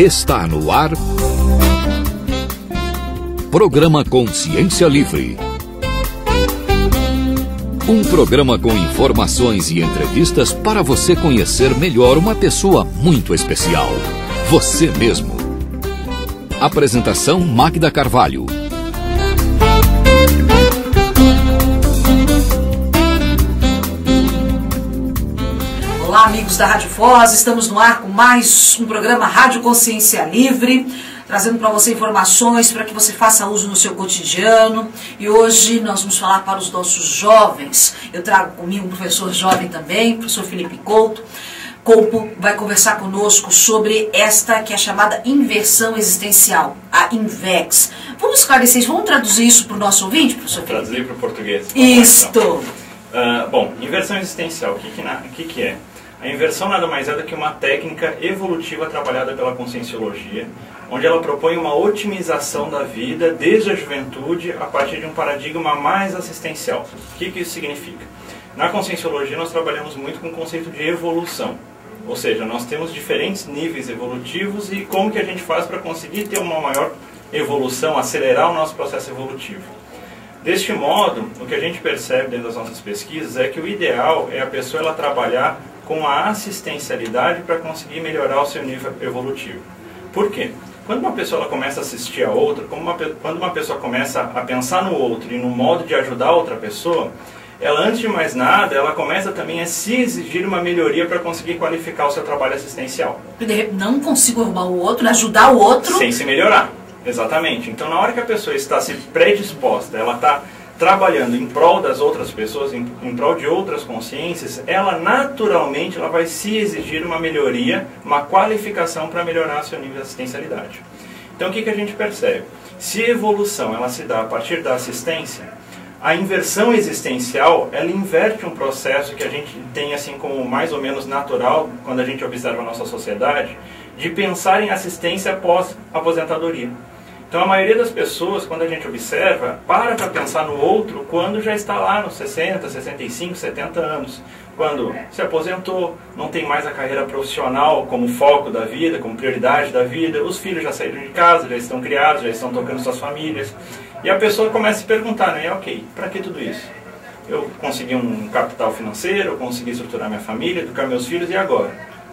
Está no ar Programa Consciência Livre. Um programa com informações e entrevistas para você conhecer melhor uma pessoa muito especial. Você mesmo. Apresentação Magda Carvalho. Olá, amigos da Rádio Foz, estamos no ar com mais um programa Rádio Consciência Livre, trazendo para você informações para que você faça uso no seu cotidiano. E hoje nós vamos falar para os nossos jovens. Eu trago comigo um professor jovem também, o professor Felipe Couto. Couto vai conversar conosco sobre esta que é chamada inversão existencial, a INVEX. Vamos esclarecer isso, vamos traduzir isso para o nosso ouvinte, professor Felipe? Traduzir para o português. Isto! Bom, inversão existencial, o que é? A inversão nada mais é do que uma técnica evolutiva trabalhada pela Conscienciologia, onde ela propõe uma otimização da vida desde a juventude a partir de um paradigma mais assistencial. O que isso significa? Na Conscienciologia nós trabalhamos muito com o conceito de evolução, ou seja, nós temos diferentes níveis evolutivos e como que a gente faz para conseguir ter uma maior evolução, acelerar o nosso processo evolutivo. Deste modo, o que a gente percebe dentro das nossas pesquisas é que o ideal é a pessoa ela trabalhar com a assistencialidade para conseguir melhorar o seu nível evolutivo. Por quê? Quando uma pessoa ela começa a assistir a outra, quando uma pessoa começa a pensar no outro e no modo de ajudar outra pessoa, ela, antes de mais nada, ela começa também a se exigir uma melhoria para conseguir qualificar o seu trabalho assistencial. Não consigo arrumar o outro, ajudar o outro sem se melhorar. Exatamente. Então, na hora que a pessoa está se predisposta, ela está trabalhando em prol das outras pessoas, em prol de outras consciências, ela naturalmente ela vai se exigir uma melhoria, uma qualificação para melhorar seu nível de assistencialidade. Então, o que a gente percebe? Se a evolução ela se dá a partir da assistência, a inversão existencial, ela inverte um processo que a gente tem assim como mais ou menos natural, quando a gente observa a nossa sociedade, de pensar em assistência após aposentadoria. Então a maioria das pessoas, quando a gente observa, para pensar no outro quando já está lá nos 60, 65, 70 anos. Quando se aposentou, não tem mais a carreira profissional como foco da vida, como prioridade da vida, os filhos já saíram de casa, já estão criados, já estão tocando suas famílias. E a pessoa começa a se perguntar, né, ok, para que tudo isso? Eu consegui um capital financeiro, eu consegui estruturar minha família, educar meus filhos, e agora?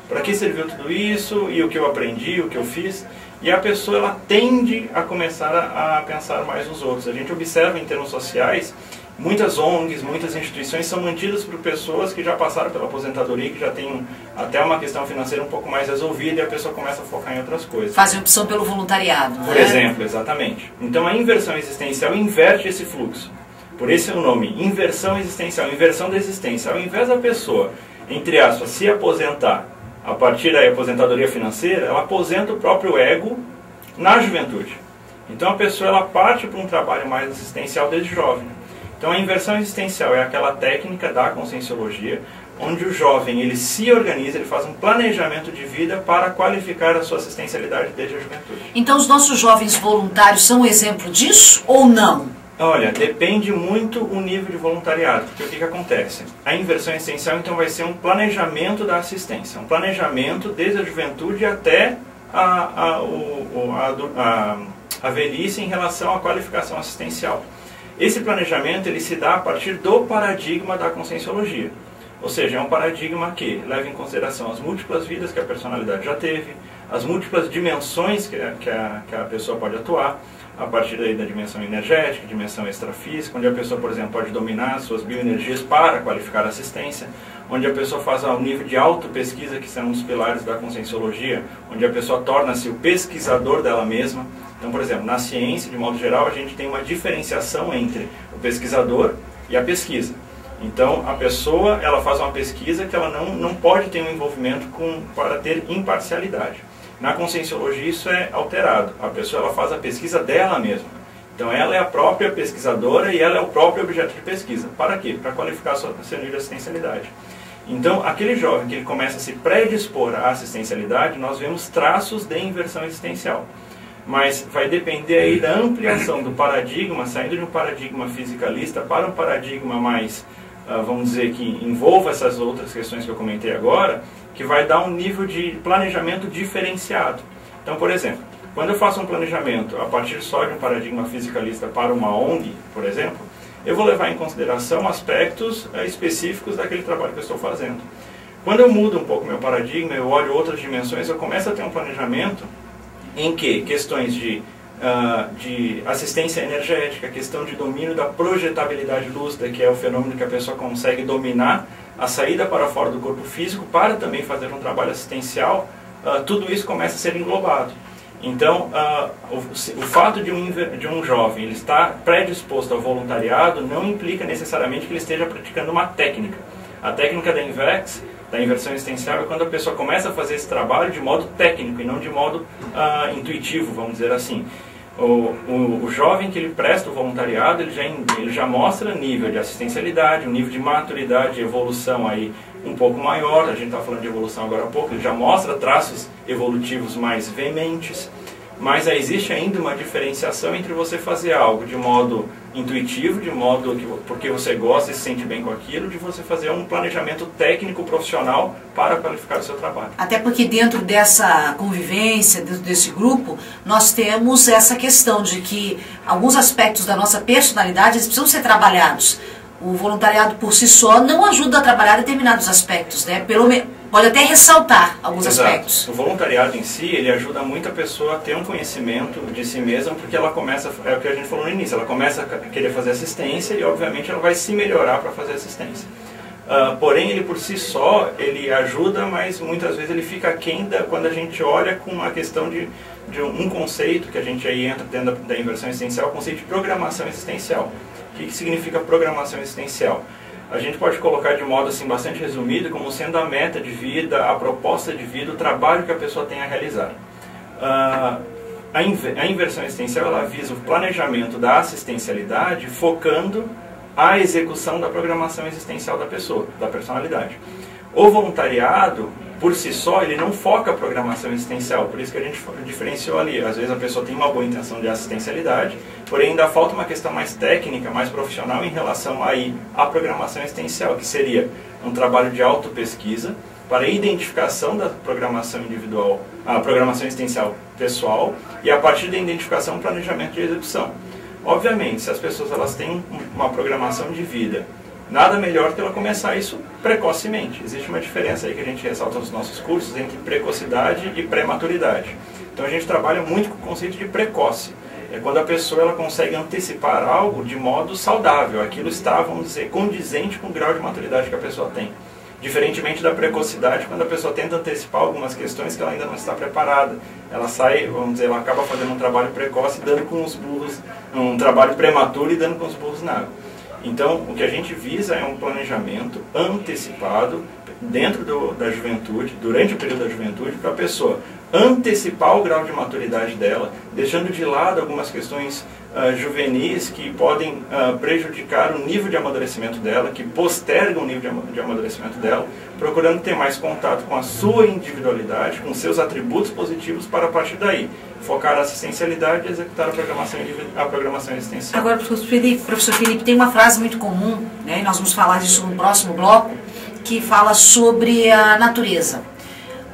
Para que serviu tudo isso? E o que eu aprendi, o que eu fiz? E a pessoa ela tende a começar a pensar mais nos outros. A gente observa em termos sociais, muitas ONGs, muitas instituições são mantidas por pessoas que já passaram pela aposentadoria, que já têm até uma questão financeira um pouco mais resolvida e a pessoa começa a focar em outras coisas. Fazem opção pelo voluntariado, por exemplo, exatamente. Então a inversão existencial inverte esse fluxo. Por esse é o nome, inversão existencial, inversão da existência. Ao invés da pessoa, entre aspas, se aposentar a partir da aposentadoria financeira, ela aposenta o próprio ego na juventude. Então a pessoa ela parte para um trabalho mais assistencial desde jovem. Então a inversão existencial é aquela técnica da Conscienciologia, onde o jovem ele se organiza, ele faz um planejamento de vida para qualificar a sua assistencialidade desde a juventude. Então os nossos jovens voluntários são um exemplo disso ou não? Olha, depende muito o nível de voluntariado, porque o que acontece? A inversão existencial, então, vai ser um planejamento da assistência, um planejamento desde a juventude até a velhice em relação à qualificação assistencial. Esse planejamento, ele se dá a partir do paradigma da Conscienciologia, ou seja, é um paradigma que leva em consideração as múltiplas vidas que a personalidade já teve, as múltiplas dimensões que a pessoa pode atuar, a partir daí da dimensão energética, dimensão extrafísica, onde a pessoa, por exemplo, pode dominar suas bioenergias para qualificar a assistência, onde a pessoa faz ao nível de autopesquisa, que são um dos pilares da Conscienciologia, onde a pessoa torna-se o pesquisador dela mesma. Então, por exemplo, na ciência, de modo geral, a gente tem uma diferenciação entre o pesquisador e a pesquisa. Então, a pessoa ela faz uma pesquisa que ela não pode ter um envolvimento para ter imparcialidade. Na Conscienciologia isso é alterado. A pessoa ela faz a pesquisa dela mesma. Então ela é a própria pesquisadora e ela é o próprio objeto de pesquisa. Para quê? Para qualificar seu nível de assistencialidade. Então aquele jovem que ele começa a se predispor à assistencialidade, nós vemos traços de inversão existencial. Mas vai depender aí da ampliação do paradigma, saindo de um paradigma fisicalista para um paradigma mais, vamos dizer, que envolva essas outras questões que eu comentei agora, que vai dar um nível de planejamento diferenciado. Então, por exemplo, quando eu faço um planejamento a partir só de um paradigma fisicalista para uma ONG, por exemplo, eu vou levar em consideração aspectos específicos daquele trabalho que eu estou fazendo. Quando eu mudo um pouco meu paradigma, eu olho outras dimensões, eu começo a ter um planejamento em que questões de assistência energética, questão de domínio da projetabilidade lúcida, que é o fenômeno que a pessoa consegue dominar a saída para fora do corpo físico para também fazer um trabalho assistencial, tudo isso começa a ser englobado. Então, o fato de um jovem ele estar predisposto ao voluntariado não implica necessariamente que ele esteja praticando uma técnica. A técnica da INVEX, da inversão existencial, é quando a pessoa começa a fazer esse trabalho de modo técnico e não de modo intuitivo, vamos dizer assim. O jovem que ele presta o voluntariado, ele já mostra nível de assistencialidade, um nível de maturidade e evolução aí um pouco maior. A gente está falando de evolução agora há pouco, ele já mostra traços evolutivos mais veementes, mas existe ainda uma diferenciação entre você fazer algo de modo intuitivo, de modo porque você gosta e se sente bem com aquilo, de você fazer um planejamento técnico profissional para qualificar o seu trabalho. Até porque dentro dessa convivência, dentro desse grupo, nós temos essa questão de que alguns aspectos da nossa personalidade eles precisam ser trabalhados. O voluntariado por si só não ajuda a trabalhar determinados aspectos, né? Pode até ressaltar alguns aspectos. O voluntariado em si, ele ajuda muito a pessoa a ter um conhecimento de si mesma, porque ela começa, é o que a gente falou no início, ela começa a querer fazer assistência e obviamente ela vai se melhorar para fazer assistência. Porém, ele por si só, ele ajuda, mas muitas vezes ele fica aquém quando a gente olha com a questão de um conceito que a gente aí entra dentro da inversão existencial, o conceito de programação existencial. O que significa programação existencial? A gente pode colocar de modo assim, bastante resumido como sendo a meta de vida, a proposta de vida, o trabalho que a pessoa tem a realizar. A inversão existencial ela visa o planejamento da assistencialidade focando a execução da programação existencial da pessoa, da personalidade. O voluntariado, por si só, ele não foca a programação existencial, por isso que a gente diferenciou ali. Às vezes a pessoa tem uma boa intenção de assistencialidade, porém ainda falta uma questão mais técnica, mais profissional em relação à programação existencial, que seria um trabalho de autopesquisa para a identificação da programação individual, a programação existencial pessoal, e a partir da identificação, planejamento de execução. Obviamente, se as pessoas elas têm uma programação de vida, nada melhor que ela começar isso precocemente. Existe uma diferença aí que a gente ressalta nos nossos cursos entre precocidade e prematuridade. Então a gente trabalha muito com o conceito de precoce. É quando a pessoa ela consegue antecipar algo de modo saudável. Aquilo está, vamos dizer, condizente com o grau de maturidade que a pessoa tem. Diferentemente da precocidade, quando a pessoa tenta antecipar algumas questões que ela ainda não está preparada. Ela sai, vamos dizer, ela acaba fazendo um trabalho precoce, dando com os burros, um trabalho prematuro e dando com os burros na água. Então, o que a gente visa é um planejamento antecipado dentro da juventude, durante o período da juventude, para a pessoa antecipar o grau de maturidade dela, deixando de lado algumas questões juvenis que podem prejudicar o nível de amadurecimento dela, que postergam o nível de amadurecimento dela, procurando ter mais contato com a sua individualidade, com seus atributos positivos, para a partir daí focar a assistencialidade e executar a programação existencial. Agora, professor Felipe, tem uma frase muito comum, né, e nós vamos falar disso no próximo bloco, que fala sobre a natureza,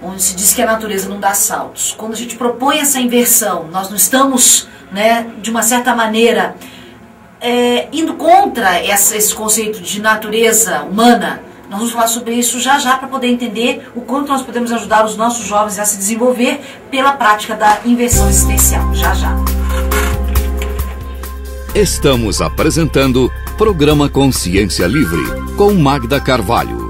onde se diz que a natureza não dá saltos. Quando a gente propõe essa inversão, nós não estamos, né, de uma certa maneira, indo contra esse conceito de natureza humana. Nós vamos falar sobre isso já já para poder entender o quanto nós podemos ajudar os nossos jovens a se desenvolver pela prática da inversão existencial. Já já. Estamos apresentando Programa Consciência Livre com Magda Carvalho.